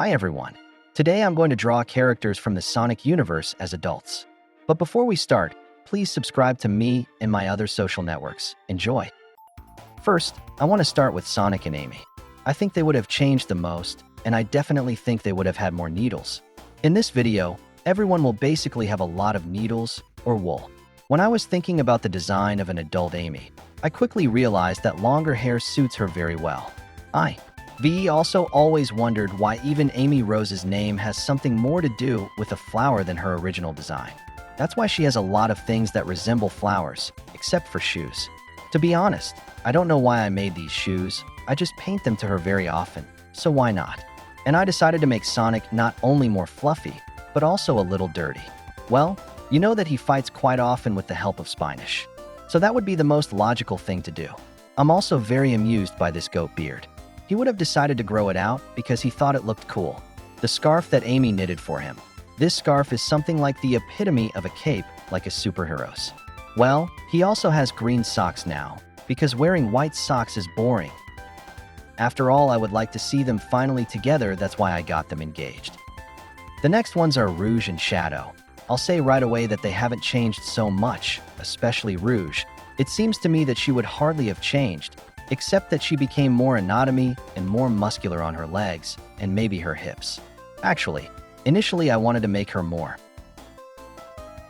Hi everyone. Today I'm going to draw characters from the Sonic universe as adults. But before we start, please subscribe to me and my other social networks. Enjoy! First, I want to start with Sonic and Amy. I think they would have changed the most, and I definitely think they would have had more needles. In this video, everyone will basically have a lot of needles or wool. When I was thinking about the design of an adult Amy, I quickly realized that longer hair suits her very well. I also always wondered why even Amy Rose's name has something more to do with a flower than her original design. That's why she has a lot of things that resemble flowers, except for shoes. To be honest, I don't know why I made these shoes, I just paint them to her very often, so why not? And I decided to make Sonic not only more fluffy, but also a little dirty. Well, you know that he fights quite often with the help of Spinish. So that would be the most logical thing to do. I'm also very amused by this goat beard. He would have decided to grow it out because he thought it looked cool. The scarf that Amy knitted for him. This scarf is something like the epitome of a cape, like a superhero's. Well, he also has green socks now, because wearing white socks is boring. After all, I would like to see them finally together, that's why I got them engaged. The next ones are Rouge and Shadow. I'll say right away that they haven't changed so much, especially Rouge. It seems to me that she would hardly have changed, except that she became more anatomy and more muscular on her legs and maybe her hips. Actually, initially I wanted to make her more.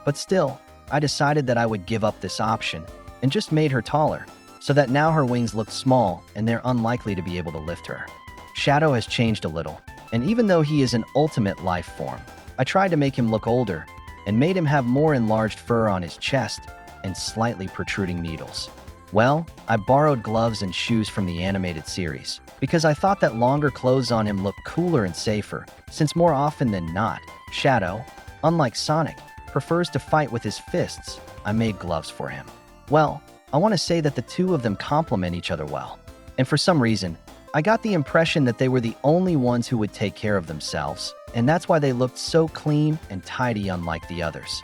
But still, I decided that I would give up this option and just made her taller, so that now her wings look small and they're unlikely to be able to lift her. Shadow has changed a little, and even though he is an ultimate life form, I tried to make him look older and made him have more enlarged fur on his chest and slightly protruding needles. Well, I borrowed gloves and shoes from the animated series, because I thought that longer clothes on him looked cooler and safer, since more often than not, Shadow, unlike Sonic, prefers to fight with his fists. I made gloves for him. Well, I want to say that the two of them complement each other well. And for some reason, I got the impression that they were the only ones who would take care of themselves, and that's why they looked so clean and tidy unlike the others.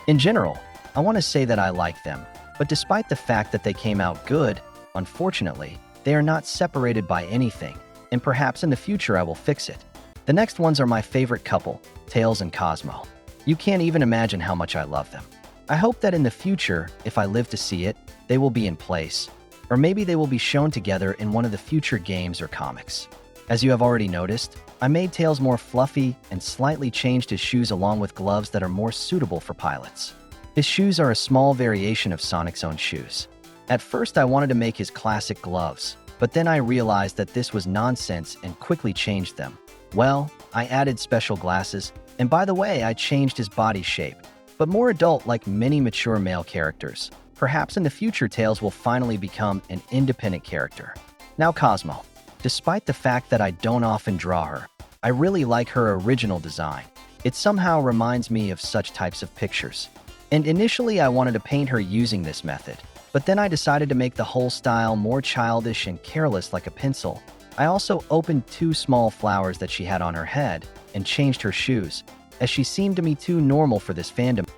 In general, I want to say that I like them. But despite the fact that they came out good, unfortunately, they are not separated by anything, and perhaps in the future I will fix it. The next ones are my favorite couple, Tails and Cosmo. You can't even imagine how much I love them. I hope that in the future, if I live to see it, they will be in place, or maybe they will be shown together in one of the future games or comics. As you have already noticed, I made Tails more fluffy and slightly changed his shoes along with gloves that are more suitable for pilots. His shoes are a small variation of Sonic's own shoes. At first I wanted to make his classic gloves, but then I realized that this was nonsense and quickly changed them. Well, I added special glasses, and by the way, I changed his body shape, but more adult like many mature male characters. Perhaps in the future Tails will finally become an independent character. Now Cosmo. Despite the fact that I don't often draw her, I really like her original design. It somehow reminds me of such types of pictures. And initially I wanted to paint her using this method, but then I decided to make the whole style more childish and careless like a pencil. I also opened two small flowers that she had on her head and changed her shoes, as she seemed to me too normal for this fandom.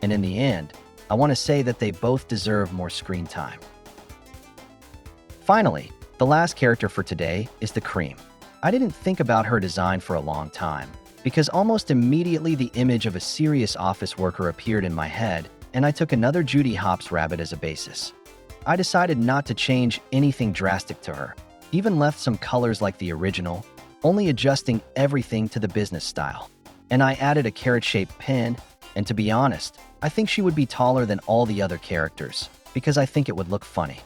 And in the end, I want to say that they both deserve more screen time. Finally, the last character for today is the Cream. I didn't think about her design for a long time, because almost immediately the image of a serious office worker appeared in my head, and I took another Judy Hopps rabbit as a basis. I decided not to change anything drastic to her, even left some colors like the original, only adjusting everything to the business style. And I added a carrot-shaped pin, and to be honest, I think she would be taller than all the other characters, because I think it would look funny.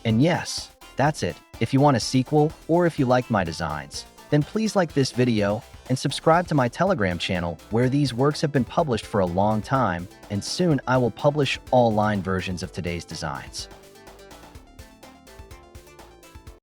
And yes, that's it. If you want a sequel, or if you liked my designs, then please like this video and subscribe to my Telegram channel where these works have been published for a long time, and soon I will publish all line versions of today's designs.